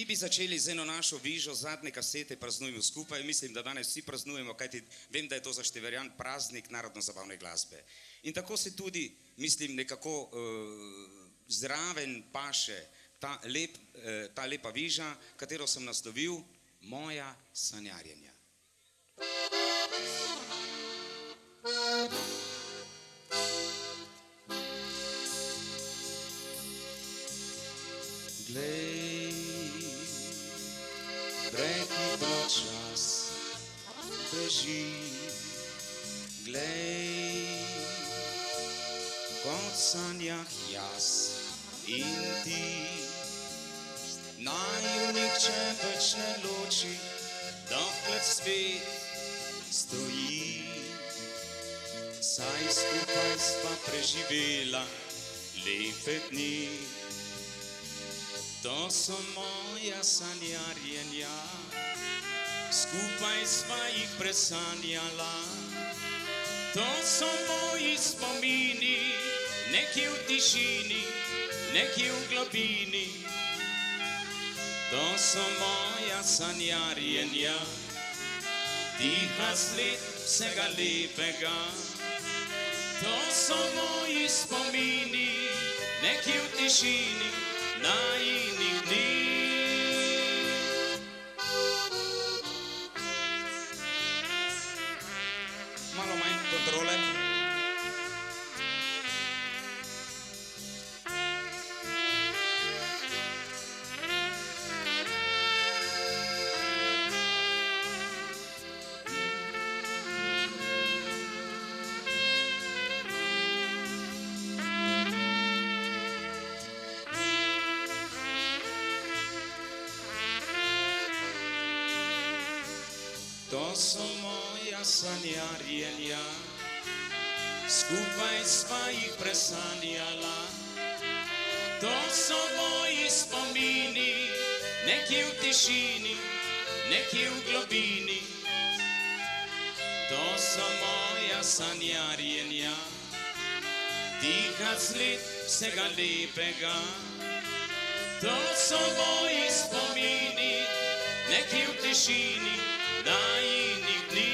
Mi bi začeli z eno našo vižo, zadnje kasete praznujemo skupaj. Mislim, da danes vsi praznujemo, kajti vem, da je to za Števerjan praznik narodno-zabavne glasbe. In tako se tudi, mislim, nekako zraven paše ta lepa viža, katero sem naslovil Moja sanjarjenja. Glej, prehitro čas beži, glej, kot sanjah jaz in ti, naju nihče več ne loči, dokler svet stoji. Saj skupaj sva preživela lepe dni. To so moja sanjarjenja, skupaj sva jih presanjala. To so moji spomini, nekje v tišini, nekje v globini. To so moja sanjarjenja, tiha sled vsega lepega. To so moji spomini, nekje v tišini, najinih dni. Malo manj kontrole. To so moja sanjarjenja, skupaj sva jih presanjala. To so moji spomini, nekje v tišini, nekje v globini. To so moja sanjarjenja, tiha sled vsega lepega. To so moji spomini, nekje v tišini, najinih dni.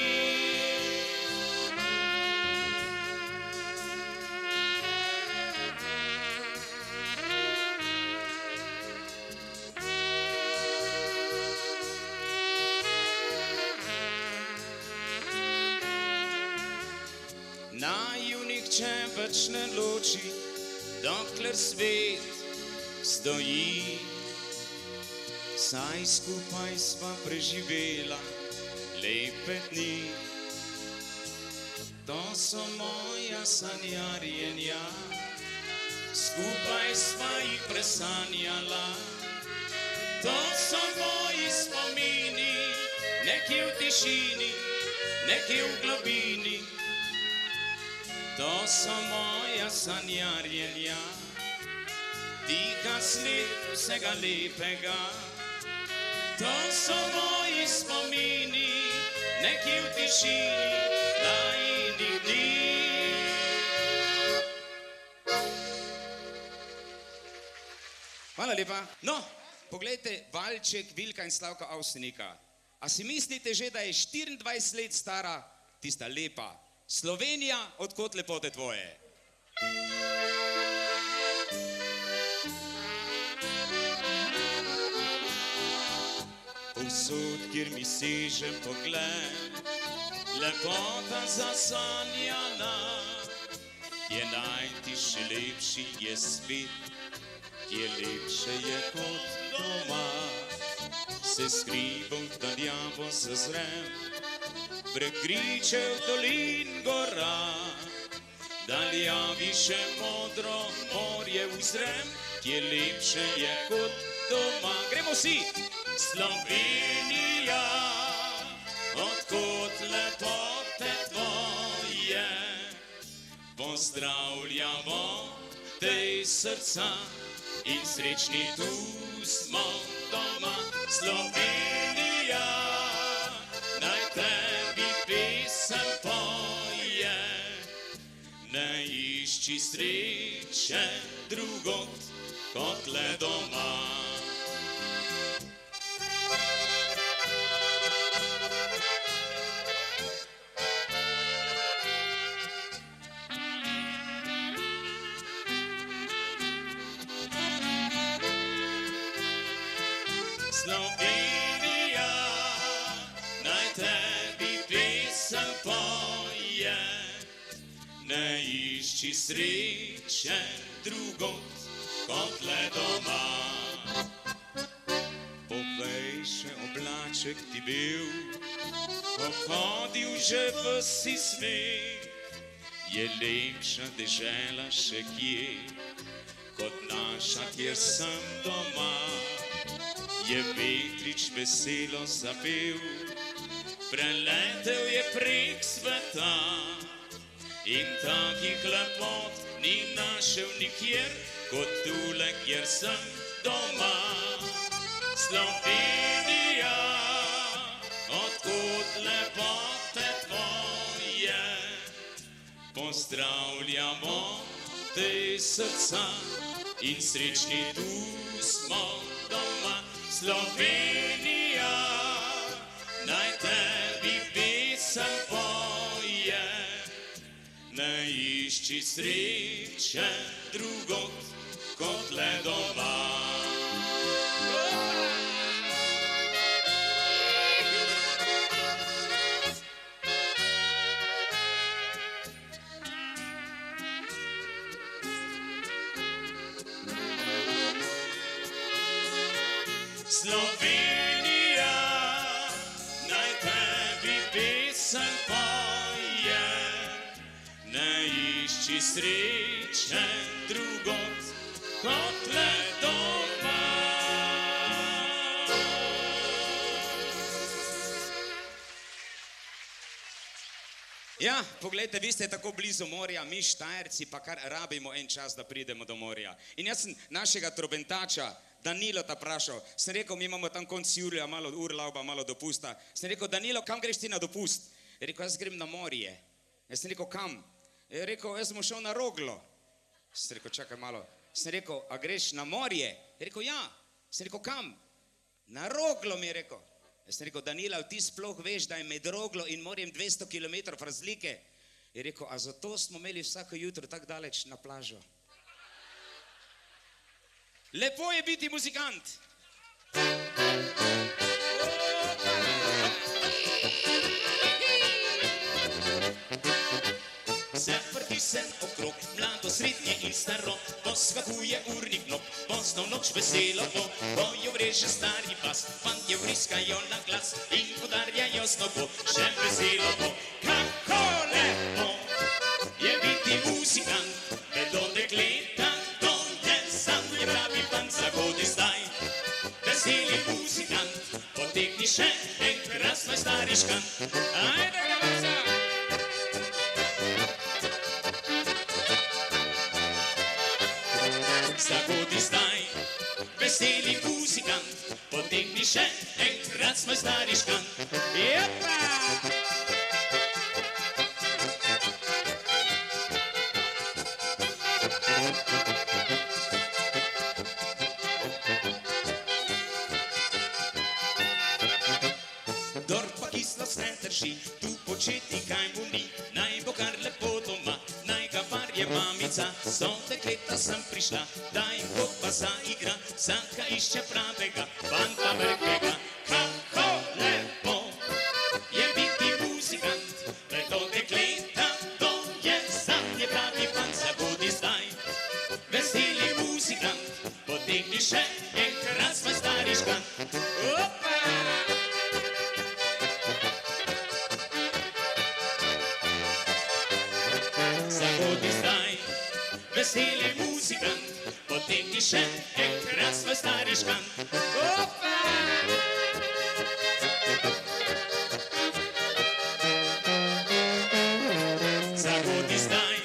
Naju nihče več ne loči, dokler svet stoji. Saj skupaj sva preživela lepe dni. To so moja sanjarjenja, skupaj sva jih presanjala. To so moji spomini, nekje v tišini, nekje v globini. To so moja sanjarjenja, tiha sled vsega lepega. To so moji spomini, nekje v tišini, najinih dni. Hvala lepa. No, poglejte, valček Vilka in Slavka Avsenika. A si mislite že, da je 24 let stara tista lepa Slovenija, od kod lepote tvoje? Povsod, kjer mi seže pogled, lepota zasanjana, kje najti še lepši je svet, kje lepše je kot doma. Se skrivam v daljavo zazrem, breg gričev dolin gora, daljavi še modro morje uzrem, kje lepše je kot doma. Gremo vsi! Slovenija, odkot lepote tvoje, pozdravljamo tej srca in srečni tu smo doma. Slovenija, naj tebi pesem poje, ne išči sreče drugot kot le doma. Slovenija, naj tebi pesem poje, ne išči sreče drugod kot le doma. Povej še oblaček ti bil, pohodil že vsi smeh, je lepša dežela še kje, kot naša, kjer sem doma. Je vetrič veselo zapel, preletel je prek sveta in takih lepot ni našel nikjer, kot tule, kjer sem doma. Slovenija, odkud lepote tvoje, pozdravljamo te srca in srečni tu smo doma. Slovenija, naj tebi pesem poje, ne išči sreče drugod kot le doma. Slovenija, naj tebi pesem poje, ne išči sreče drugod kot le doma. Ja, poglejte, vi ste tako blizu morja, mi Štajerci pa kar rabimo en čas, da pridemo do morja. In jaz sem našega trobentača Danilo ta vprašal, sem rekel, mi imamo tam konc julija, malo urlauba, malo dopusta. Sem rekel, Danilo, kam greš ti na dopust? Je rekel, jaz grem na morje. Jaz sem rekel, kam? Je rekel, jaz sem šel na Roglo. Sem rekel, čakaj malo. Sem rekel, a greš na morje? Je rekel, ja. Sem rekel, kam? Na Roglo, mi je rekel. Jaz sem rekel, Danilo, ti sploh veš, da je med Roglo in morjem 200 km razlike? Je rekel, a zato smo imeli vsako jutro tako daleč na plažo. Lepo je biti muzikant. Se vrti se okrog, mlado, srednje in staro, poskakuje urnik nog, posno noč veselo bo, bojo vreže stari pas, fantje vriskajo na glas in podarjajo snogo, še veselo bo. Kako lepo je biti muzikant, vedo dekleta, zagodi zdaj, veseli muzikant, potegni še enkrat svoj stari škant. Ajde, gavaca! Zagodi zdaj, veseli muzikant, potegni še enkrat svoj stari škant. Jepa! Tu početi kaj mu ni, naj bo kar lepo doma, naj ga varje mamica, so dekleta sem prišla, da jim to pa zaigra, vsaka išče pravega, fanta mrkega. Kako lepo je biti muzikant, vedo dekleta, to je zadnje pravi fant, zagodi zdaj, veseli muzikant, potegni še enkrat svoj stari škant. Opa! Zagodi zdaj, veseli muzikant, potegni še enkrat svoj stari škant. Opa! Zagodi zdaj,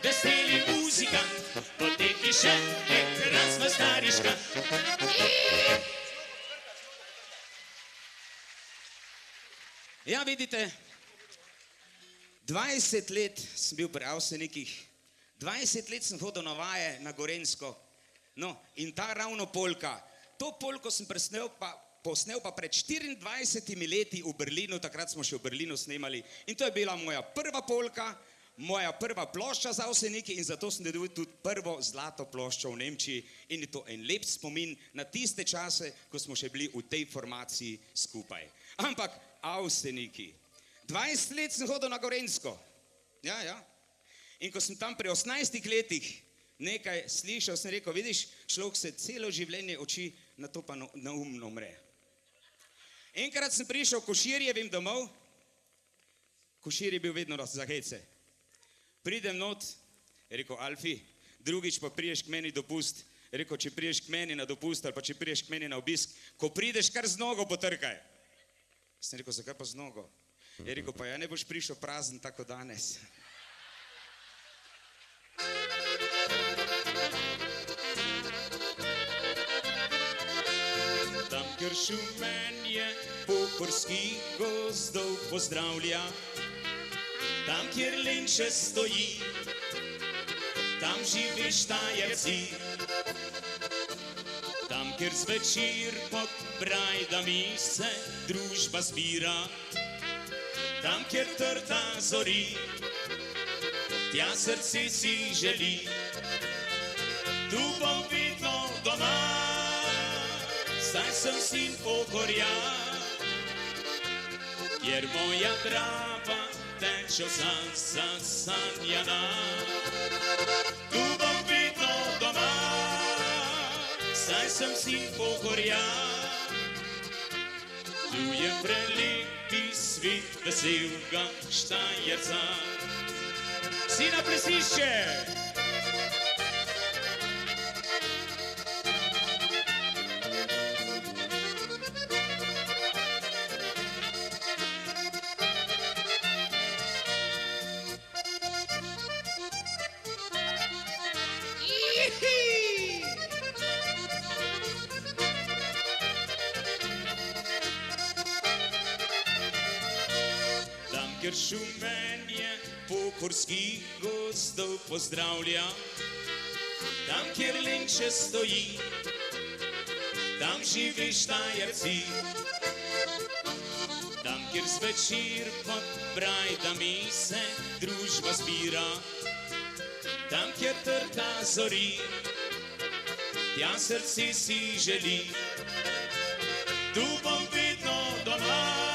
veseli muzikant, potegni še enkrat svoj stari škant. Ja, vidite, 20 let sem bil pri Avsenikih, 20 let sem hodil na vaje na Gorenjsko, no, in ta ravno polka, to polko sem posnel pa pred 24 leti v Berlinu, takrat smo še v Berlinu snemali, in to je bila moja prva polka, moja prva plošča za Avseniki in zato sem dobil tudi prvo zlato ploščo v Nemčiji in je to en lep spomin na tiste čase, ko smo še bili v tej formaciji skupaj. Ampak Avseniki, 20 let sem hodil na Gorenjsko, ja, in ko sem tam pri 18 letih nekaj slišal, sem rekel, vidiš, človek se celo življenje uči, na to pa neumno umre. Enkrat sem prišel v Koširjevim domov, Košir je bil vedno za hece. Pridem not, je rekel, Alfi, drugič pa priješ k meni dopust, je rekel, če priješ k meni na dopust ali pa če priješ k meni na obisk, ko prideš, kar z nogo potrkaj. Sem rekel, zakaj pa z nogo? Je rekel, pa ja ne boš prišel prazen tako danes. Tam, kjer šumenje pohorskih gozdov pozdravlja, tam, kjer lenče stoji, tam živi štajerci. Tam, kjer zvečer pod brajdami se družba zbira, tam, kjer trta zori, tja srce si želi. Tu bom vidno doma, saj sem sin Pohorja, kjer moja Drava teče zasanjana. Tu bom vidno doma, saj sem sin Pohorja. Tu je prelepi svet veselega Štajerca. Vsi na plesišče! Kjer šumenje pohorskih gozdov pozdravlja, tam, kjer lenče stoji, tam živi Štajerci. Tam, kjer zvečer pod brajdami se družba zbira, tam, kjer trta zori, tja srce si želi. Tu bom vedno doma,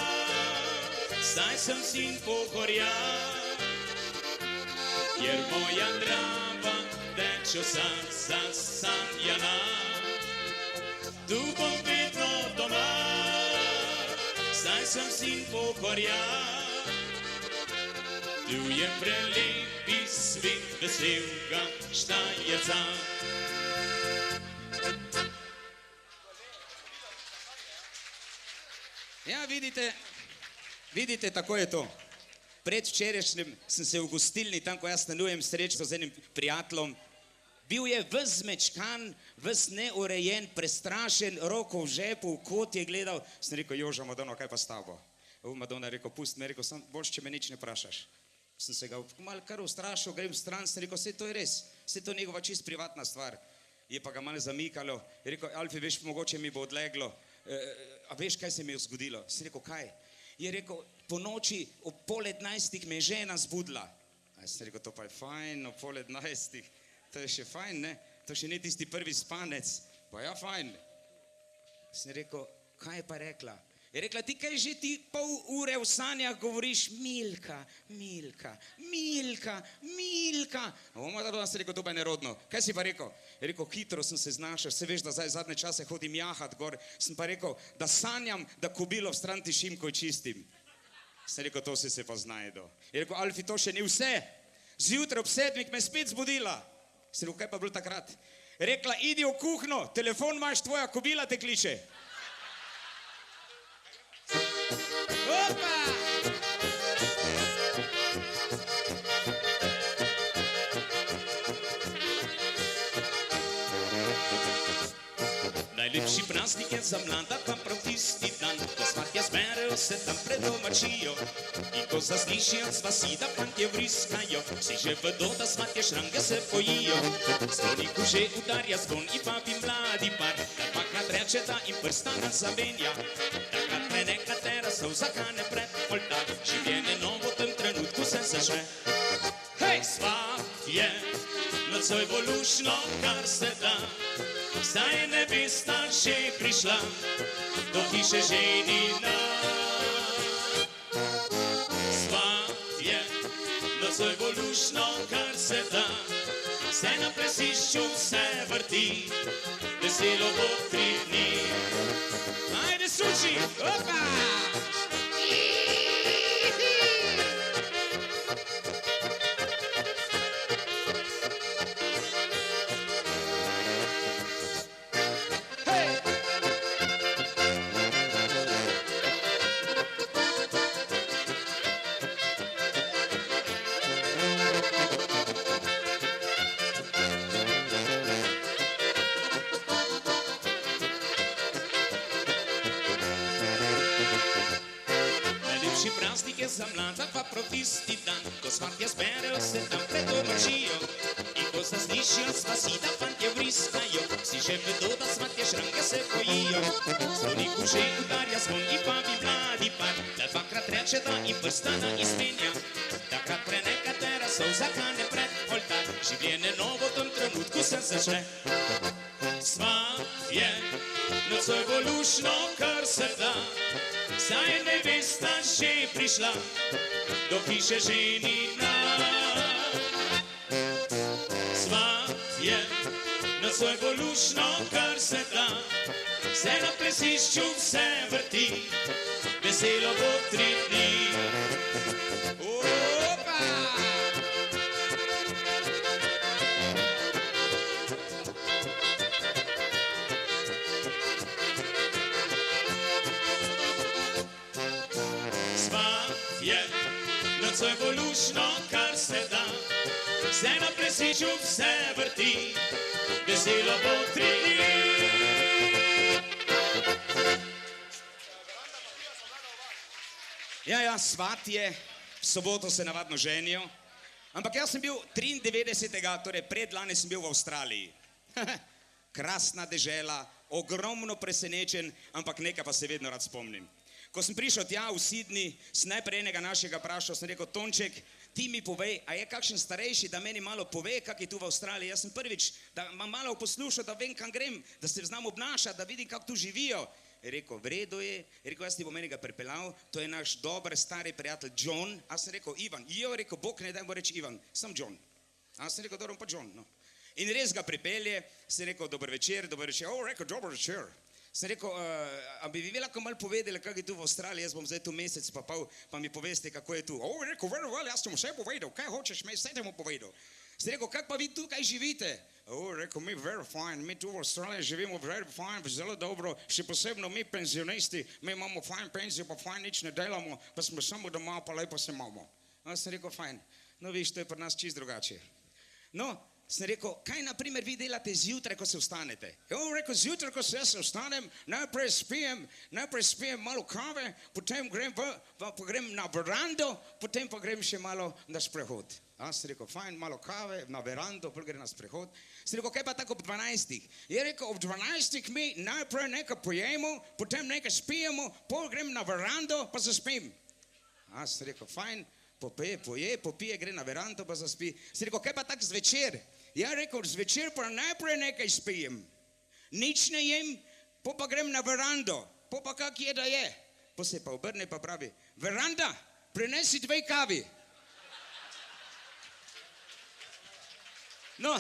saj sem sin Pohorja, kjer moja Drava teče zasanjana. Tu bom vedno doma, saj sem sin Pohorja. Tu je prelepi svet veselega Štajerca. Ja, vidite, tako je to. Predvčerajšnjem sem se v gostilni, tam ko jaz stanujem, srečal z enim prijateljem. Bil je ves zmečkan, ves neurejen, prestrašen, roko v žepu, v kot je gledal. Sem rekel, Joža, Madonna, kaj pa s tabo? Madonna je rekel, pust me, rekel, sam boljš, če me nič ne vprašaš. Sem se ga malo kar ustrašil, grem stran, sem rekel, vse to je res, vse to je njegova čist privatna stvar. Je pa ga malo zamikalo, je rekel, Alfi, veš, mogoče mi bo odleglo, a veš, kaj se mi je zgodilo? Sem rekel, kaj? Je rekel, po noči ob 10:30 me je žena zbudila. Jaz sem rekel, to pa je fajn, ob 10:30, to je še fajn, ne? To še ni tisti prvi spanec, pa ja, fajn. Sem rekel, kaj je pa rekla? Je rekla, ti kaj že ti pol ure v sanjah govoriš, Milka, Milka, Milka, Milka. Sem rekel, to pa je nerodno. Kaj si pa rekel? Je rekel, hitro sem se znašel, se veš, da zdaj zadnje čase hodim jahat gor. Sem pa rekel, da sanjam, da kobilo v stran tišim, ko čistim. Sem rekel, to si se pa znajdo. Je rekel, Alfi, to še ni vse. Zjutraj ob 7 me spet zbudila. Sem rekel, kaj pa bilo takrat? Je rekla, idi v kuhno, telefon imaš, tvoja kobila te kliče. Opa! Najlepši praznik je za mlada, pa prav tisti dan, ko svatje zberejo se tam pred domačijo. In ko zaslišijo z vasi, da fantje vriskajo, vsi že vedo, da svatje šrange se pojijo. Zvoniku že udarja zvon in vabi mladi par, da dvakrat reče, da jim prsta ne zamenja. Takrat me nekatera solza kane pred oltar, življenje novo v tem trenutku se začne. je nocoj bo lušno, kar se da. Zdaj je nevesta že prišla do hiše ženina. Svat je nocoj bo lušno, kar se da. Zdaj na plesišču se vrti, veselo bo 3 dni. Ajde, suči, opa! Najlepši praznik je za mlada pa prav tisti dan, ko svatje zberejo se tam pred domačijo in ko zaslišijo spasita fantje vriskajo, vsi že vedo, da svatje šranke se bojijo. Zvoniku že udarja zvon in vabi mladi par, da dvakrat reče da in prstana izmenja. Takrat prenekatera solza kane pred oltar, življenje novo v tem trenutku se začne. Svat je nocoj bo lušno, kar se da. Zdaj je nevesta že prišla do hiše ženina. Svat je nocoj bo lušno, kar se da. Zdaj na plesišču se vrti, veselo bo 3 dni. Opa! Nocoj bo lušno, kar se da. Zdaj na plesišču se vrti, veselo bo 3 dni. Ja, svatje, v soboto se navadno ženijo, ampak jaz sem bil 93. torej predlani sem bil v Avstraliji. Krasna dežela, ogromno presenečen, ampak nekaj pa se vedno rad spomnim. Ko sem prišel tja v Sydney, sem najprej enega našega vprašal, sem rekel, Tonček, ti mi povej, a je kakšen starejši, da meni malo pove, kak je tu v Avstraliji. Jaz sem prvič, da imam malo poslušal, da vem, kam grem, da se znam obnašati, da vidim, kako tu živijo. Je rekel, v redu je, rekel, jaz ti bom enega pripeljal, to je naš dober, stari prijatelj John. A sem rekel, Ivan, rekel, Bog ne daj mu reči Ivan, sem John. A sem rekel, dobro, pa John, no. In res ga pripelje, sem rekel, dober večer, rekel, dober večer. Sem rekel, a bi vi lahko malo povedali, kak je tu v Avstraliji, jaz bom zdaj tu mesec pa pol, pa mi poveste, kako je tu. Rekel, very well, jaz sem vse povedal, kaj hočeš, me vse temu povedal. Sem rekel, kak pa vi tukaj živite? Rekel, mi very fine, mi tu v Avstraliji živimo very fine, zelo dobro, še posebno mi penzionisti, mi imamo fine penzijo, pa fine nič ne delamo, pa smo samo doma, pa lepo se imamo. Sem rekel, fine, no viš, to je pri nas čisto drugače. No, sem rekel, kaj naprimer vi delate zjutraj, ko se vstanete? Rekel, zjutraj, ko se jaz vstanem, najprej spijem malo kave, potem grem na verando, potem pa grem še malo na sprehod. Sem rekel, fajn, malo kave, na verando, potem grem na sprehod. Sem rekel, kaj pa tako ob 12? Je rekel, ob 12 mi najprej nekaj pojemo, potem nekaj spijemo, potem grem na verando, pa zaspim. Sem rekel, fajn, popije, gre na verando, pa zaspi. Sem rekel, kaj pa tako zvečer? Ja, rekel, zvečer pa najprej nekaj spijem, nič ne jem, pa grem na verando, pa kak je, da je. Pa se pa obrne pa pravi, veranda, prinesi 2 kavi. No,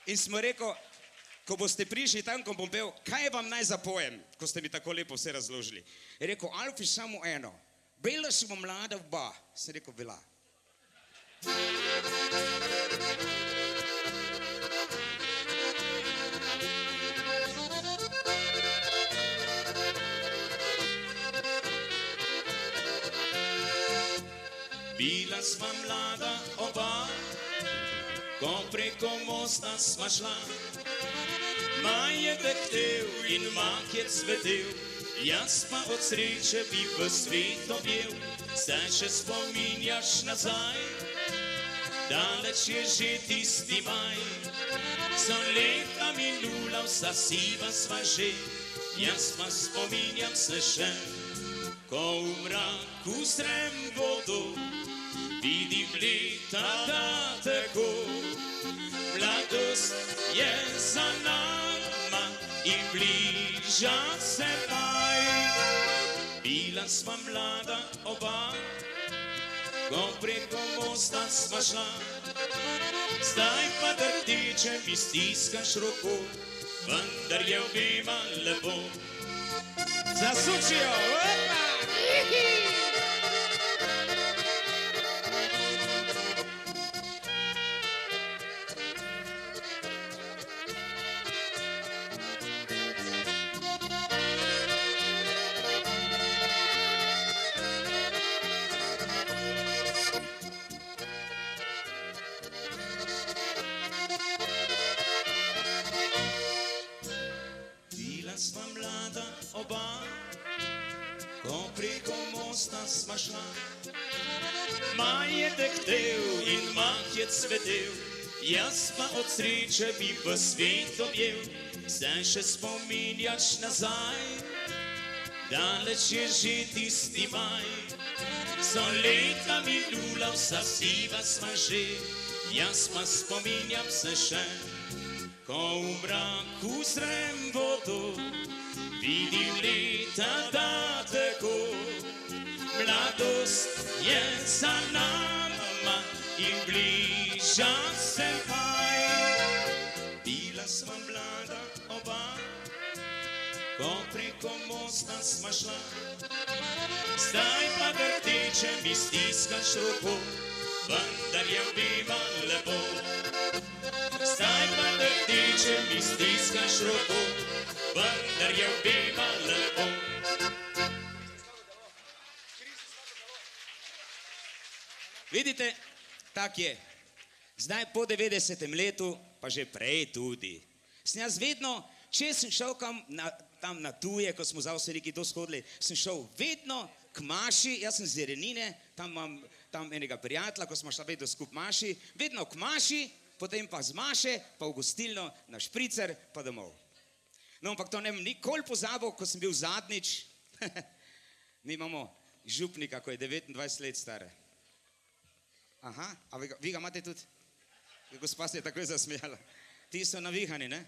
in smo rekel, ko boste prišli tam, ko bom pel, kaj vam naj zapojem, ko ste mi tako lepo vse razložili. Je rekel, Alfi, samo eno, bila smo mlada vba, sem rekel, bila. Bila sva mlada oba, ko preko mosta sva šla. Maj je dehtel in mak je cvetel, jaz pa od sreče bi v svet objel. Zdaj še spominjaš nazaj, daleč je že tisti maj. So leta minula, vsa siva sva že, jaz pa spominjam se še, ko v mraku zrem vodo, vidim leta, da tako. Mladost je za nama in bliža se maj. Bila sva mlada oba, ko preko mosta sva šla. Zdaj pa drtiče mi stiskaš roko, vendar je obema lepo. Zasučijo, opa! Sva mlada oba, ko preko mosta sva šla. Maj je tektel in mah je cvetel, jaz pa od sreče bi v svet objel. Se še spominjaš nazaj, daleč je že tisti maj. So leta minula, vsa siva sva že, jaz pa spominjam se še. Ko v mraku zrem vodo, vidim leta, da tako. Mladost je za nama in bliža se maj. Bila sva mlada oba, ko preko mosta sva šla. Zdaj pa drteče mi stiskaš roko, vendar je obema lepo. Zdaj pa drteče mi stiskaš roko, vendar je obema lepo. Vidite, tak je. Zdaj po 90. letu, pa že prej tudi. Sem jaz vedno, če sem šel tam na tuje, ko smo za vse neki to shodili, sem šel vedno k maši, jaz sem z Jerenine, tam imam enega prijatelja, ko smo šla vedno skup maši, vedno k maši, potem pa z maše, pa v gostilno, na špricer, pa domov. No, ampak to ne bom nikoli pozabil, ko sem bil zadnjič. Mi imamo župnika, ko je 29 let star. Aha, a vi ga imate tudi? Gospa se je takoj zasmejala. Ti so navihani, ne?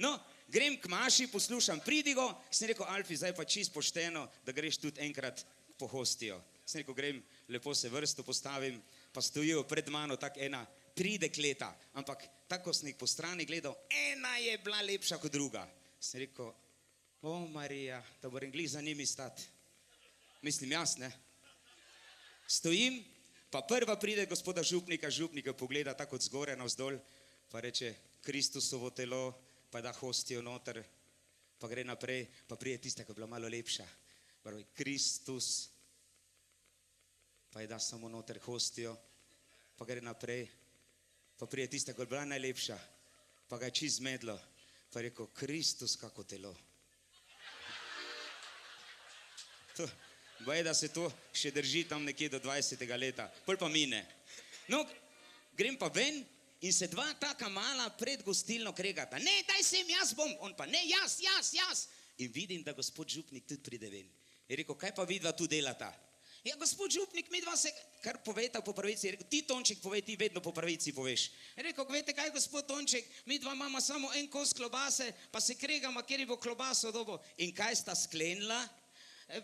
No, grem k maši, poslušam pridigo, sem rekel, Alfi, zdaj pa čist pošteno, da greš tudi enkrat po hostijo. Sem rekel, grem, lepo se vrsto postavim, pa stojijo pred mano tak ena 3 dekleta, ampak tako sem jih po strani gledal, ena je bila lepša kot druga. Sem rekel, o Marija, da bo glih za njimi stati. Mislim, jaz, ne? Stojim, pa prva pride gospoda župnika, župnika pogleda tako od zgore navzdol, pa reče, Kristusovo telo, pa da hostijo noter, pa gre naprej, pa pride tista, ki je bila malo lepša. Pravi, Kristus, pa je da samo noter hostijo, pa gre naprej, pa prije tista, ko je bila najlepša, pa ga je čist zmedlo, pa je rekel, Kristus, kako telo. Boje, da se to še drži tam nekje do 20. leta, pol pa mine. No, grem pa ven in se dva taka mala pred gostilno kregata. Ne, daj sem, jaz bom, on pa, ne, jaz. In vidim, da gospod župnik tudi pride ven. Je rekel, kaj pa vidva tu delata? Ja, gospod župnik, mi dva se kar poveta po pravici. Je rekel, ti Tonček povej, ti vedno po pravici poveš. Je rekel, veste kaj, gospod Tonček, mi dva imamo samo en kos klobase, pa se kregamo, kjer bo klobaso dobo. In kaj sta sklenila?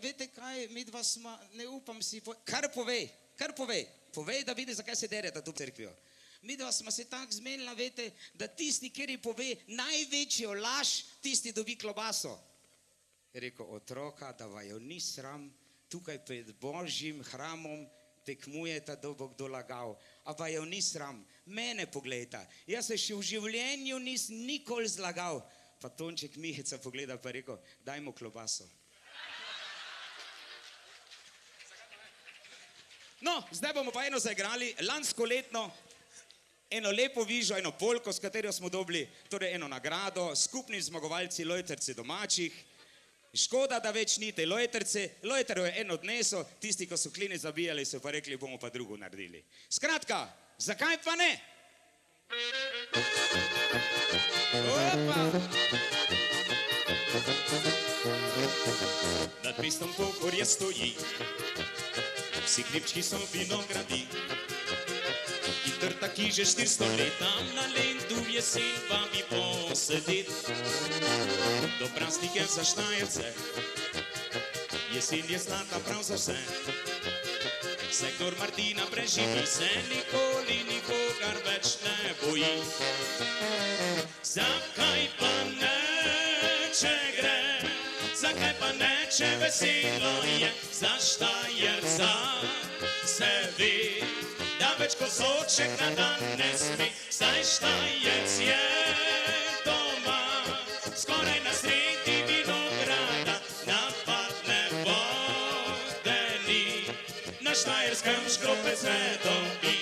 Veste kaj, mi dva smo, ne upam si, kar povej. Povej, da vidi, zakaj se dereta tu v cerkvijo. Mi dva smo se tako zmenila, veste, da tisti, kjer pove največjo laž, tisti dobi klobaso. Je rekel, otroka, da vaju ni sram, tukaj pred Božjim hramom tekmujeta, da bo kdo lagal. A pa jo ni sram, mene poglejta. Jaz se še v življenju nisem nikoli zlagal. Pa Tonček Miheca pogleda pa rekel, dajmo klobaso. No, zdaj bomo pa eno zaigrali, lansko letno, eno lepo vižo, eno polko, s katero smo dobili torej eno nagrado, skupni zmagovalci Lojtrci domačih. Škoda, da več ni te Lojtrce, Lojtrov je eno odneso, tisti, ko so klini zabijali, so pa rekli, bomo pa drugo naredili. Skratka, zakaj pa ne? Opa! Nad mestom Pohorje stoji vsi hribčki so vinogradi. In trta, ki že 400 let tam na Lendu v jesen vabi posedit. Do praznike za Štajerce, jesen je zlata prav za vse. Sektor Martina preživi, se nikoli nikogar več ne boji. Zakaj pa ne, če gre, zakaj pa ne, če veselo je, za Štajerca se ve, da več kozorček na dan ne sme, saj Štajerc je doma, skoraj na sredi vinograda, napadne vode ni, na Štajerskem škropec ne dobi.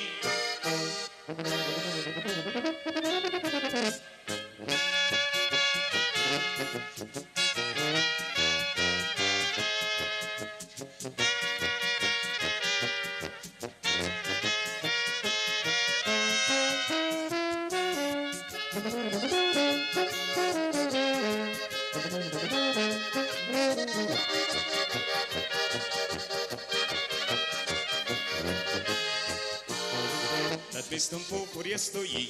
Nad mestom Pohorje stoji,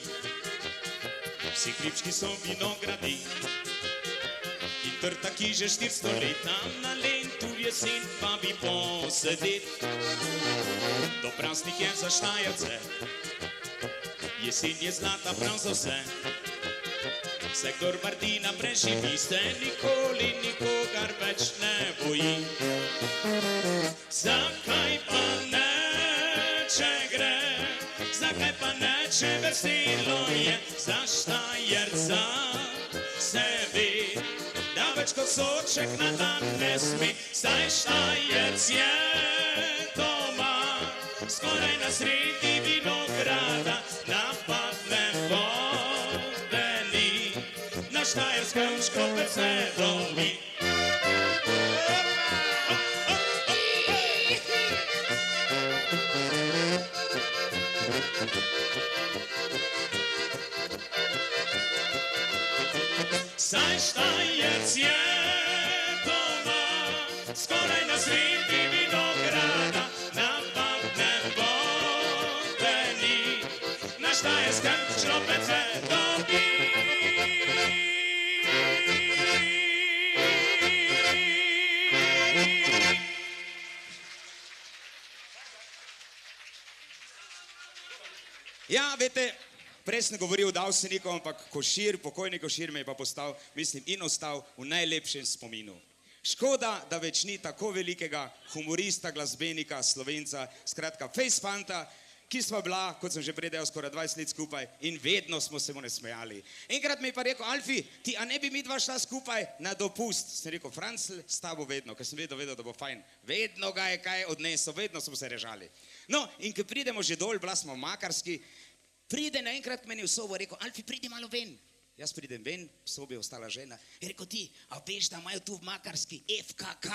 vsi hribčki so vinogradi. In trta, ki že 400 let tam na Lendu v jesen vabi posedit. Do praznike za Štajerce, jesen je zlata prav za vse. Sektor Martina preživi, se nikoli nikogar več ne boji. Zakaj pa ne, če gre, zakaj pa ne, če veselo je, za Štajerca se ve, da več kozorček na dan ne sme, saj Štajerc je doma, skoraj na sredi vinograda, napadne vode ni, na Štajerskem škropec ne dobi. Saj Štajerc je doma, skoraj na sredi vinograda, napadne vode ni, na Štajerskem škropec ne dobi. Ja, veste, prej sem govoril o Davseniku, ampak Košir, pokojni Košir me je pa postal, mislim, in ostal v najlepšem spominu. Škoda, da več ni tako velikega humorista, glasbenika, Slovenca, skratka fejsfanta, ki sva bila, kot sem že prej dejal, skoraj 20 let skupaj in vedno smo se mu ne smejali. Enkrat mi je pa rekel, Alfi, ti a ne bi midva šla skupaj na dopust? Sem rekel, Francl, s tabo vedno, ker sem vedel, da bo fajn. Vedno ga je kaj odnesel, vedno smo se režali. No, in ko pridemo že dol, bila smo v Makarski, pride naenkrat meni v sobo, rekel, Alfi, pridi malo ven. Jaz pridem ven, v sobi je ostala žena. Je rekel, ti, a veš, da imajo tu v Makarski FKK?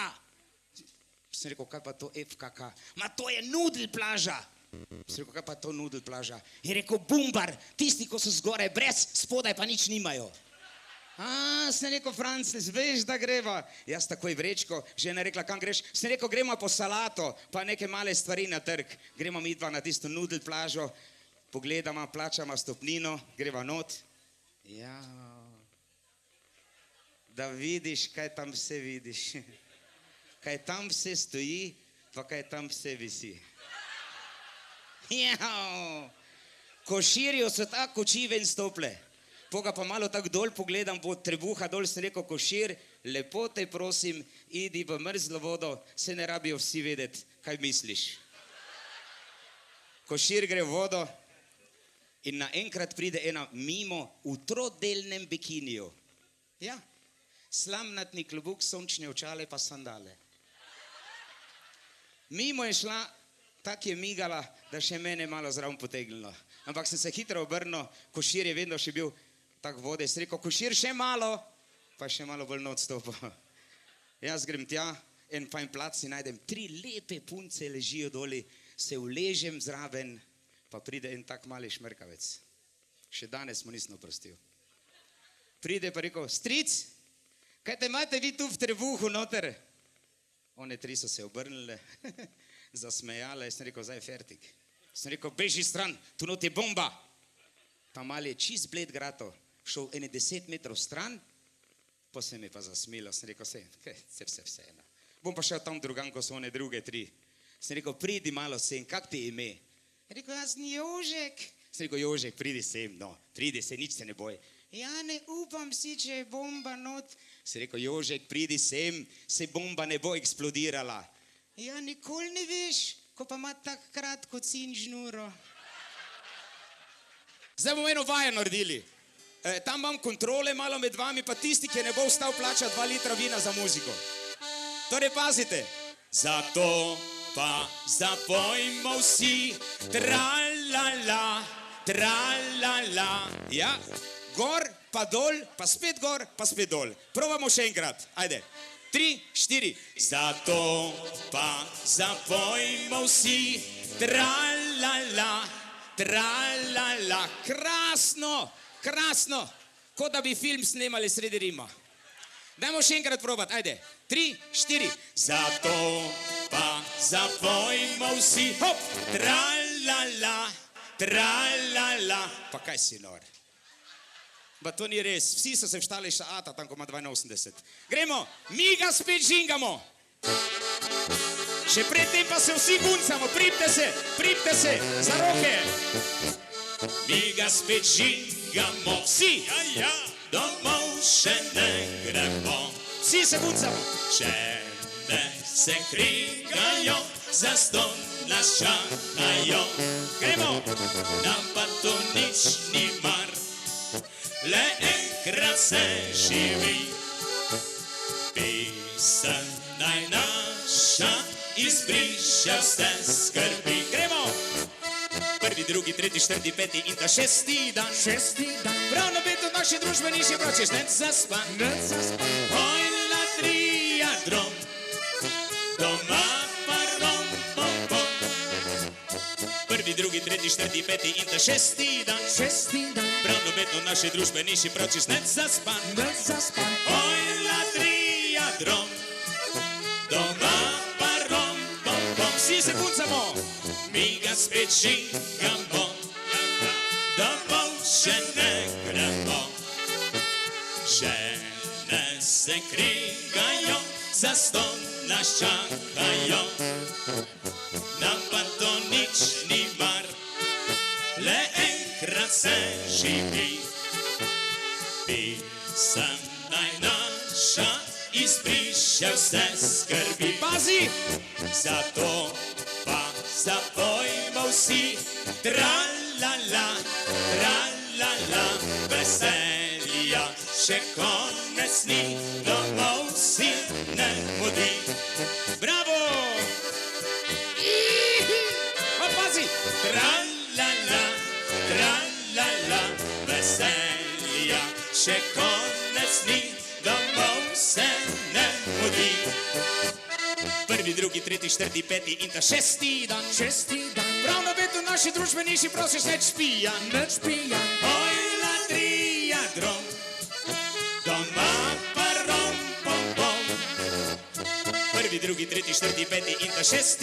Sem rekel, kaj pa to FKK? Ma to je nudl plaža. Sem rekel, kaj pa to nudl plaža? Je rekel, bumbar, tisti, ko so zgoraj brez, spodaj pa nič nimajo. Sem rekel, Francis, veš, da greva. Jaz takoj vrečko, žena rekla, kam greš? Sem rekel, gremo po salato, pa neke male stvari na trg. Gremo midva na tisto nudl plažo, pogledamo, plačamo stopnino, greva not. Ja, da vidiš, kaj tam vse vidiš. Kaj tam vse stoji, pa kaj tam vse visi. Ja, Koširju so tako oči ven stople. Poga pa malo tako dol pogledam po trebuha, dol sem rekel, Košir, lepo te prosim, idi v mrzlo vodo, se ne rabijo vsi vedeti, kaj misliš. Košir gre v vodo in naenkrat pride ena mimo v trodelnem bikiniju. Ja, slamnatni klobuk, sončne očale pa sandale. Mimo je šla, tak je migala, da še mene malo zraven potegnilo. Ampak sem se hitro obrnil, Košir je vedno še bil tak vode, sem rekel, Košir, še malo, pa še malo bolj not stopil. Jaz grem tja, en fajn plac si najdem, 3 lepe punce ležijo doli, se uležem zraven, pa pride en tak mali šmrkavec. Še danes mu nisem oprostil. Pride pa rekel, stric, kaj te imate vi tu v trebuhu noter? One 3 so se obrnile, zasmejala, jaz sem rekel, zdaj je fertik. Sem rekel, beži stran, tu not je bomba. Ta mali je čist bled grato, šel ene 10 metrov stran, pa se mi pa zasmilo, sem rekel, vse eno. Bom pa šel tam drugam, ko so one druge 3. Sem rekel, pridi malo sem, kak ti je ime? Je rekel, jaz sem Jožek. Sem rekel, Jožek, pridi sem, no, pridi se, nič se ne boj. Ja, ne upam si, če je bomba not. Sem rekel, Jožek, pridi sem, se bomba ne bo eksplodirala. Ja, nikoli ne veš, ko pa ima tak kratko cin žnuro. Zdaj bomo eno vajo naredili. Tam imam kontrole malo med vami, pa tisti, ki ne bo vstal plača 2 litra vina za muziko. Torej, pazite. Zato pa zapojmo vsi, tralala, tralala. Ja, gor, pa dol, pa spet gor, pa spet dol. Probamo še enkrat, ajde. 3, 4. Zato pa zapojmo vsi, tralala, tralala. Krasno, krasno. Kot da bi film snemali sredi Rima. Dajmo še enkrat probati, ajde. 3, 4. Zato pa zapojmo vsi, hop, tralala, tralala. Pa kaj si nor? Ba to ni res, vsi so se vštali še ata, tam ko ima 82. Gremo, mi ga spet žingamo. Še predtem pa se vsi guncamo, pripte se, za roke. Mi ga spet žingamo, vsi, domov še ne gremo. Vsi se guncamo. Žene se krigajo, zaston nas čakajo. Gremo, nam pa to nič ni mar. Le enkrat se živi, pisem naj naša izbriše vse skrbi. Gremo! 1., 2., 3., 4., 5. in ta 6. dan. Prav na betu naše družbe nižje vročeš, ne zaspan. Oj, latrija drom, doma pa rom, pom, pom. 1., 2., 3., 4., 5. in ta 6. dan. Prav na betu naše družbe nižje vročeš, ne zaspan. Oj, latrija drom, doma pa rom, pom, pom. Vsi se pucamo. Mi ga spet žingamo, domov še ne gremo. Žene se krigajo, zaston nas čakajo. Nam pa to nič ni mar, le enkrat se živi. Pisem naj naša izbriše vse skrbi. Pazi! Zato pa zapojmo vsi, tralala, tralala, veselja, še konec ni, domov si ne mudi. Bravo! Pa pazi! Tralala, tralala, veselja, še konec ni, domov se ne mudi. 1., 2., 3., 4., 5. in ta 6. dan. Prav na betu naši družbe nižji prosiš, neč pijan. Oj, latrija drom, doma pa rom, pom, pom. 1., 2., 3., 4., 5. in ta 6.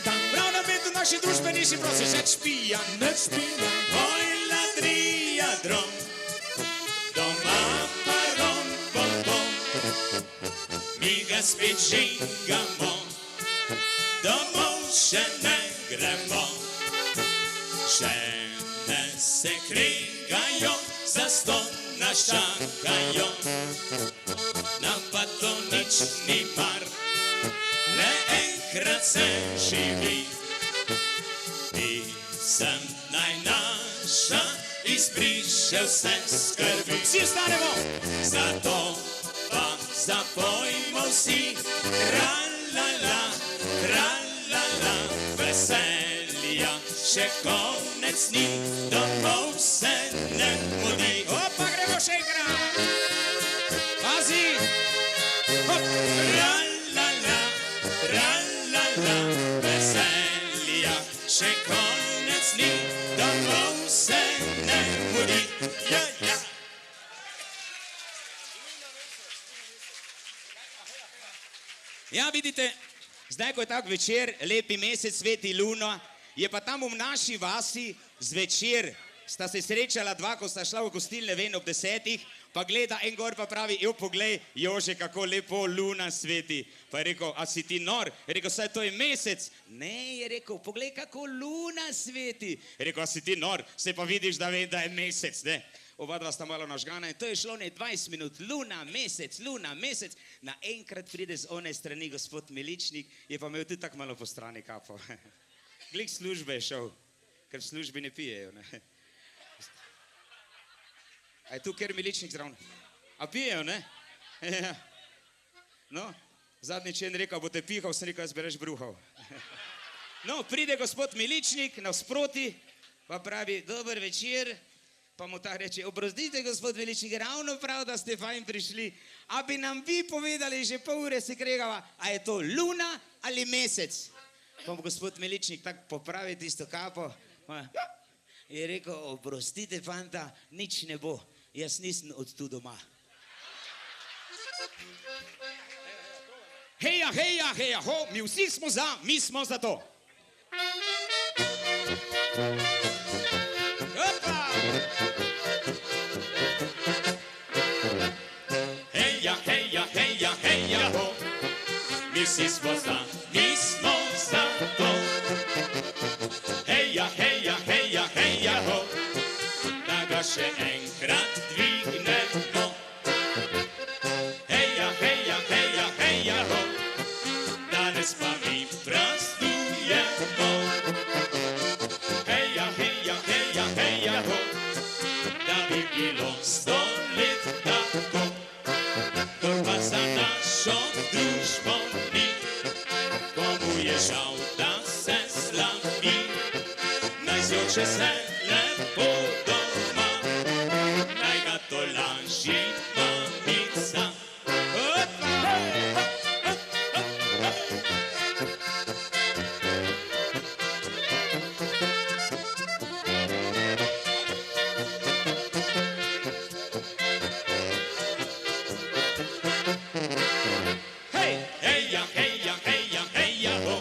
dan. Prav na betu naši družbe nižji prosiš, neč pijan. Oj, latrija drom, doma pa rom, pom, pom. Mi ga spet žingamo, domov še ne gremo. Žene se krigajo, zaston nas čakajo. Nam pa to nič ni mar, le enkrat se živi. Pisem naj naša izbriše vse skrbi. Vsi vstanemo! Zato pa zapojmo vsi, tralala, tralala, veselja, še konec ni, domov se ne mudi. Opa, gremo še enkrat! Pazi! Hop! Tralala, tralala, veselja, še konec ni, domov se ne mudi. Ja, ja! Ja, vidite, Zdaj, ko je tak večer, lepi mesec, sveti luna, je pa tam v naši vasi zvečer, sta se srečala dva, ko sta šla v gostilne ven ob 10, pa gleda en gor pa pravi, jo poglej, Jože, kako lepo luna sveti. Pa je rekel, a si ti nor? Je rekel, saj to je mesec. Ne, je rekel, poglej, kako luna sveti. Je rekel, a si ti nor? Se pa vidiš, da vem, da je mesec, ne? Oba dva sta malo nažgana in to je šlo ne 20 minut, luna, mesec. Naenkrat pride z one strani gospod Miličnik, je pa imel tudi tako malo po strani kapo. Glik službe je šel, ker v službi ne pijejo, ne? A je tu kjer Miličnik zraven? A pijejo, ne? Ja. No, zadnjič je rekel, bote pihal, sem rekel, jaz bi reč bruhal. No, pride gospod Miličnik nasproti, pa pravi, dober večer, pa mu ta reče, oprostite gospod Miličnik, ravno prav, da ste fajn prišli, a bi nam vi povedali, že pol ure se kregava, a je to luna ali mesec? Pa mu gospod Miličnik tako popravi tisto kapo, je rekel, oprostite fanta, nič ne bo. Jaz nisem od tu doma. Heja, ho, mi vsi smo za, mi smo za to. Opa! Heja, ho, mi vsi smo za, mi smo za to. Heja, ho, da ga še enkrat dvignemo. Heja, ho, danes pa mi praznujemo. Heja, ho, da bi bilo 100 let tako, kdor pa za našo družbo ni, komu je žal, da se slavi, naj zjoče se lepo doma, naj ga to laži mamica. Heja, ho,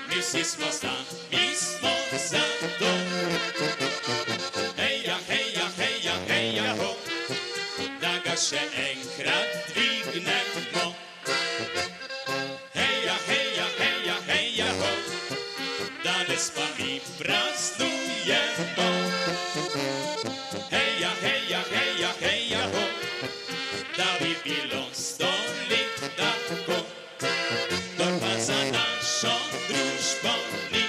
mi vsi smo za, mi smo za to. Heja, ho, da ga še enkrat dvignemo. Heja, ho, danes pa mi praznujemo. Heja, ho, da bi bilo 100 let tako, kdor pa za našo družbo ni,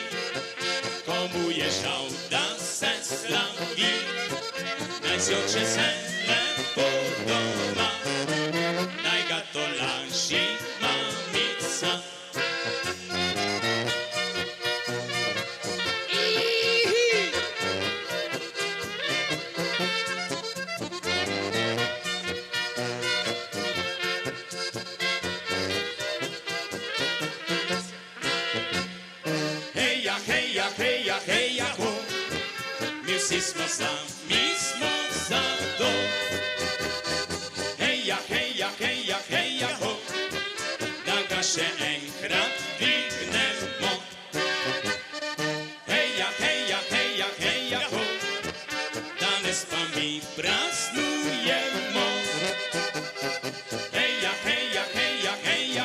komu je žal, da se slavi, naj zjoče se lepo doma, naj ga to laži mamica. Heja, ho, mi vsi smo za, mi smo za to. Heja, ho, da ga še enkrat dvignemo. Heja, ho, danes pa mi praznujemo. Heja,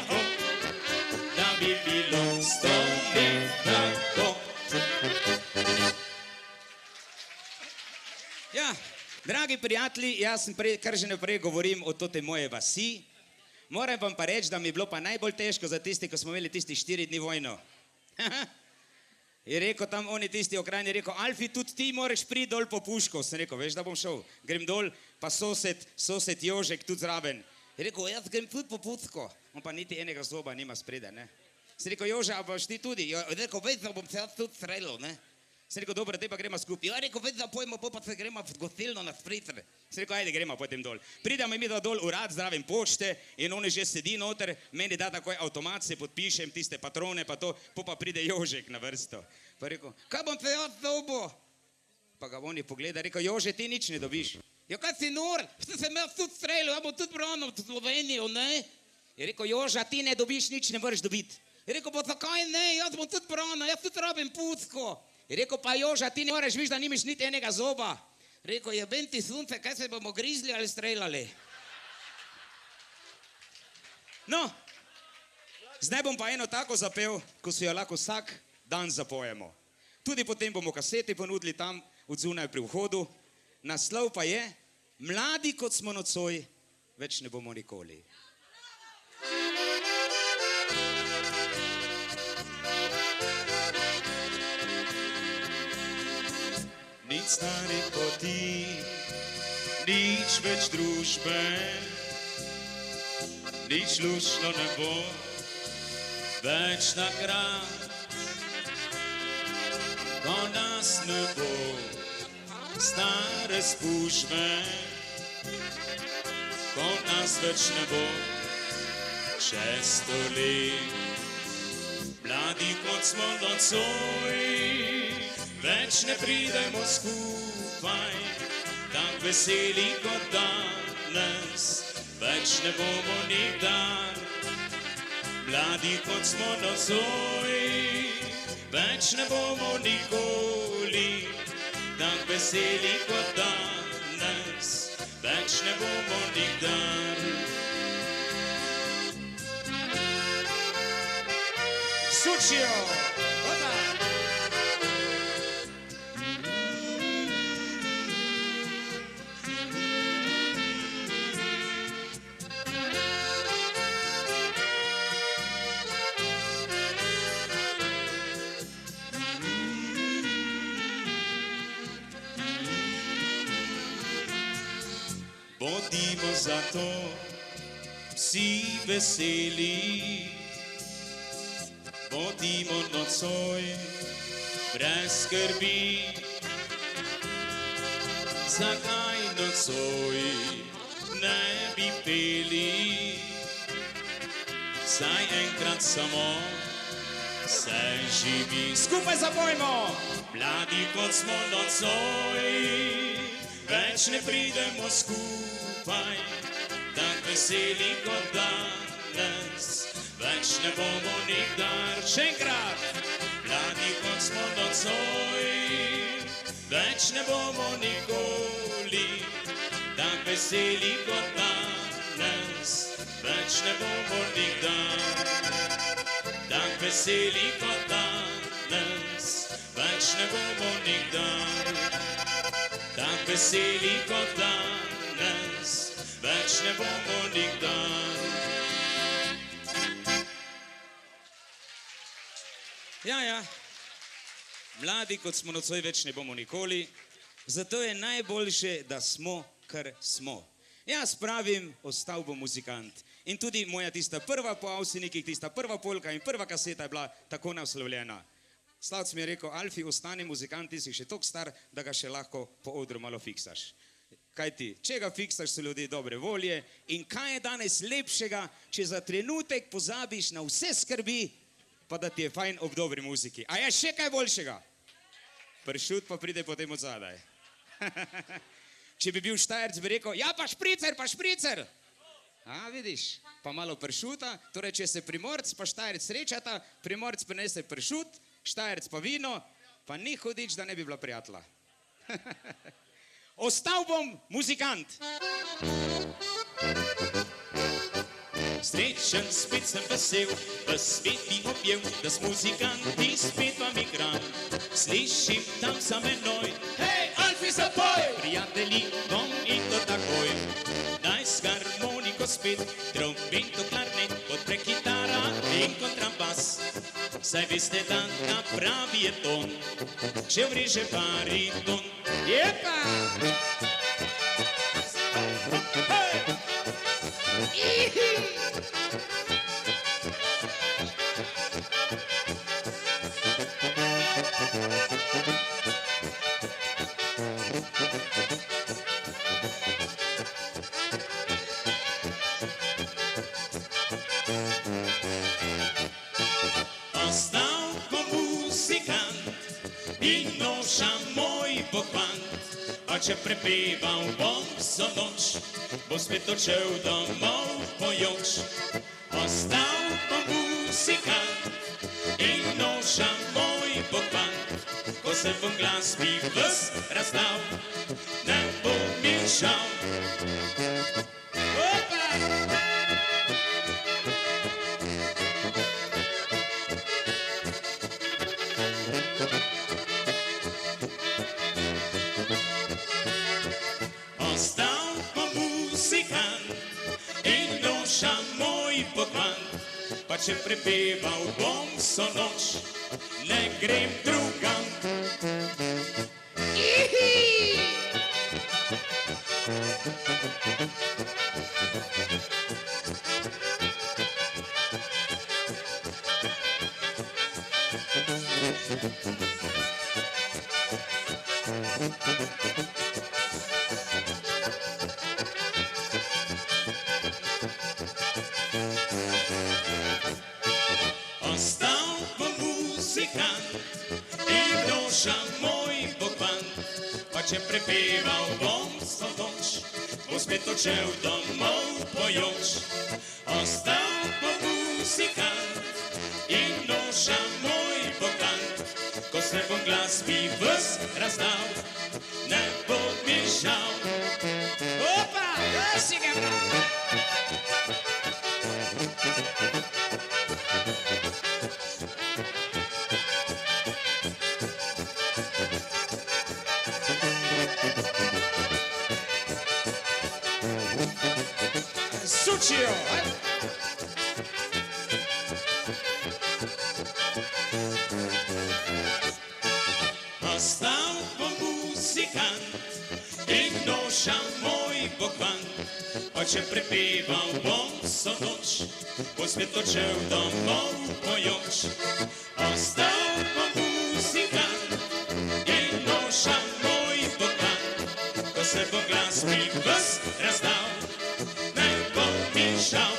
ho, da bi bilo 100 let tako. Ja, dragi prijatelji, jaz sem kar že naprej govorim o tote moje vasi. Moram vam pa reči, da mi je bilo pa najbolj težko za tisti, ko smo imeli tisti 4 dni vojno. Je rekel tam oni tisti okrajni, je rekel, Alfi, tudi ti moraš priti dol po puško. Sem rekel, veš, da bom šel. Grem dol, pa sosed Jožek tudi zraven. Je rekel, jaz grem tudi po puško. On pa niti enega zoba nima sprede, ne. Sem rekel, Jože, a boš ti tudi? Je rekel, veš, da bom se jaz tudi streljal, ne. Sem rekel, dobro, te pa gremo skupaj. Ja, rekel, veš, da pojmo, pa se gremo v gostilno na spricer. Sem rekel, ajde, gremo potem dol. Pridemo mi da dol urad, zraven pošte in oni že sedi noter, meni da takoj avtomat, se podpišem tiste patrone, pa to, pa pride Jožek na vrsto. Pa rekel, kaj bom se jaz dobil? Pa ga oni pogleda, rekel, Jože, ti nič ne dobiš. Ja, kaj si nor? Ste se me tudi streljal, ja bom tudi branil v Slovenijo, ne? Je rekel, Joža, ti ne dobiš nič, ne moreš dobiti. Je rekel, pa zakaj ne, jaz bom tudi brana, jaz tudi rabim pucko. Je rekel, pa Joža, ti ne moraš, viš, da nimaš niti enega zoba. Rekel, jebem ti sunce, kaj se bomo grizli ali streljali? No, zdaj bom pa eno tako zapel, ko si jo lahko vsak dan zapojemo. Tudi potem bomo kasete ponudili tam od zunaj pri vhodu. Naslov pa je, mladi kot smo nocoj, več ne bomo nikoli. Nič starih poti, nič več družbe, nič luštno ne bo, več nagrad, ko nas ne bo, stare spužbe, ko nas več ne bo, 600 let, mladi kot smo nocoj, več ne pridemo skupaj, tak veseli kot danes, več ne bomo nikdar. Mladi kot smo nocoj, več ne bomo nikoli, tak veseli kot danes, več ne bomo nikdar. Sučijo! Bodimo zato vsi veseli, bodimo nocoj brez skrbi. Zakaj nocoj ne bi peli, saj enkrat samo se živi. Skupaj zapojmo! Mladi kot smo nocoj, več ne pridemo skupaj, tak veseli kot danes, več ne bomo nikdar. Še enkrat! Mladi kot smo nocoj, več ne bomo nikoli, tak veseli kot danes, več ne bomo nikdar. Tak veseli kot danes, več ne bomo nikdar. Tak veseli kot danes, več ne bomo nikdar. Ja, mladi kot smo nocoj, več ne bomo nikoli, zato je najboljše, da smo, kar smo. Jaz pravim, ostal bom muzikant. In tudi moja tista prva po Avsenikih, tista prva polka in prva kaseta je bila tako naslovljena. Slavc mi je rekel, Alfi, ostani muzikant, ti si še toliko star, da ga še lahko po odru malo fiksaš. Kaj ti, če ga fiksaš, so ljudje dobre volje in kaj je danes lepšega, če za trenutek pozabiš na vse skrbi, pa da ti je fajn ob dobri muziki. A je še kaj boljšega? Pršut pa pride potem od zadaj. Če bi bil Štajerc, bi rekel, ja pa špricer. A, vidiš, pa malo pršuta, torej če se Primorc pa Štajerc srečata, Primorc prinese pršut, Štajerc pa vino, pa ni hudič, da ne bi bila prijatelja. Ostal bom muzikant. Srečen, spet sem vesel, v svet bi opjev, da s muzikanti spet vam igram. Slišim tam za menoj, hej, Alfi, zapoj! Prijatelji, bom in to takoj. Daj s harmoniko spet, trombeto, klarnet, podpre kitara in kontrabas. Saj veste, da pravi je ton, če vreže bariton. Jepa! Ostal bom muzikant in noša moj pohvant, a če prepeval bom vso noč, bo spet odšel domov pojoč. Ostal bom muzikant in noša moj pokvan, ko se v glasbi ves razdal, ne bo mi žal. Opa! Ostal bom muzikant in noša moj pokvan, pa če prepeval bom vso noč, ne grem drugam. Ostal bom muzikant in noša moj pokvan, pa če prepeval bom vso noč, bo spet odšel domov pojoč. Ostal bom muzikant in noša moj pokvan, ko se bom glasbi ves razdal, ne bo mi žal. Opa, da si ga prav! Sučijo! Ostal bom muzikant in noša moj pokvan, pa če prepeval bom vso noč, bo spet odšel domov pojoč. Ostal bom muzikant in noša moj pokvan, ko se bo glasbi ves razdal, ne bo mi žal.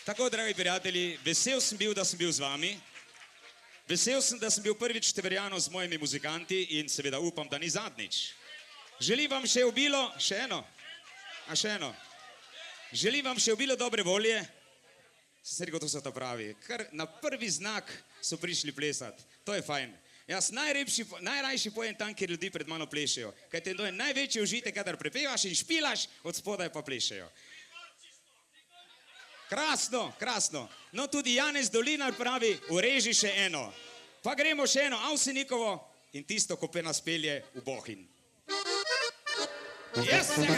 Tako, dragi prijatelji, vesel sem bil, da sem bil z vami. Vesel sem, da sem bil prvič v Števerjanu z mojimi muzikanti in seveda upam, da ni zadnjič. Želim vam še obilo, še eno. Želim vam še obilo dobre volje. Se rekel, to se to pravi. Kar na prvi znak so prišli plesati. To je fajn. Jaz najrajši pojem tam, kjer ljudi pred mano plešejo. Kajte to je največji užitek, kadar prepevaš in špilaš, od spodaj pa plešejo. Krasno, krasno. No, tudi Janez Dolinar pravi, ureži še eno. Pa gremo še eno Avsenikovo in tisto, ko pe nas pelje v Bohinj. Jesega!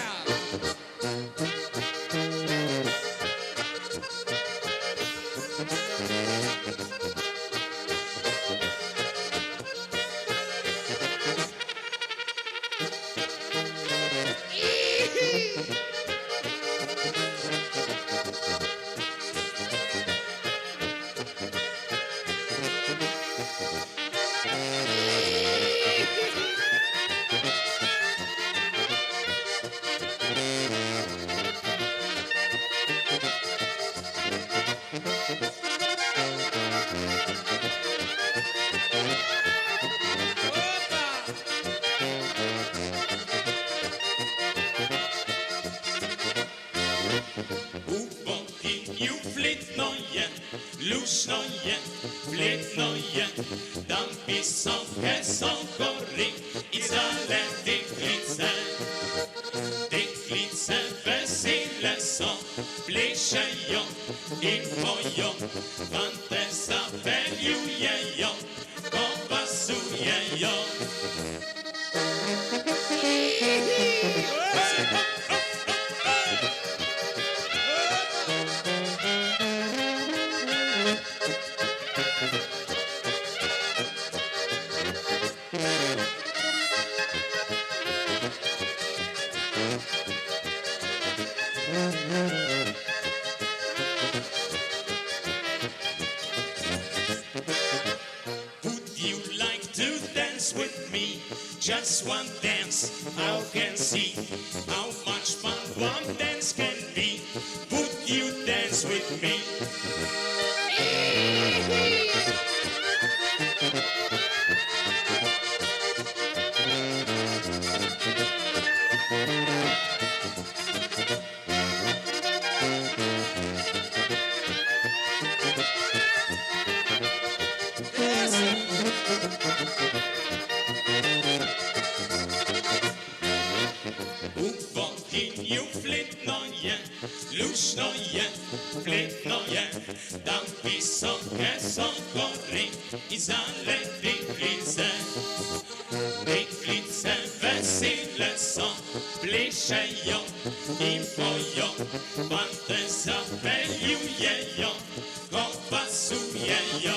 Lušno je, fletno je, tam visoke so gori in zdale deklice. Deklice vesele so, plešejo in pojo, fante zapeljujejo, ko pasujejo. Just one dance, I can see how much fun one dance can be. Would you dance with me? lušno je, kletno je, tam visoke so gore in zaleti klice. Deklice vesele so, plešejo in pojo, fante zapeljujejo, ko pasujejo.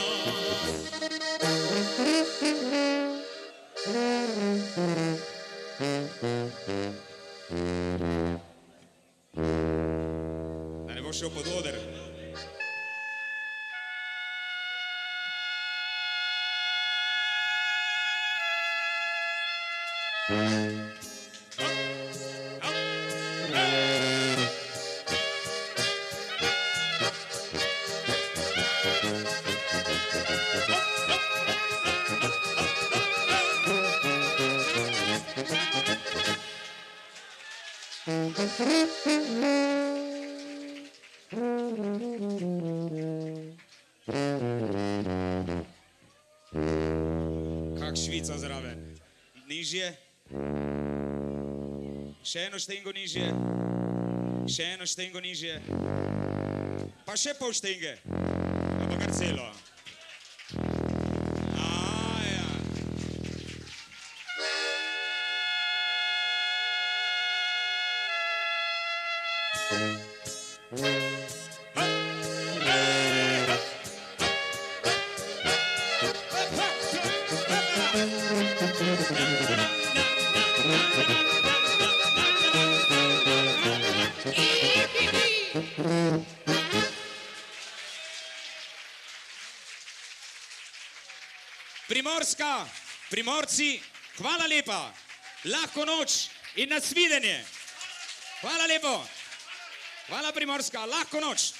Da ne bo šel pod oder. Kak Švica zraven. Nižje. Še eno štengo nižje. Še eno štengo nižje. Pa še pol štenge. Pa kar celo. Ja. Primorska, Primorci, hvala lepa, lahko noč in nasvidenje. Hvala lepo, hvala Primorska, lahko noč.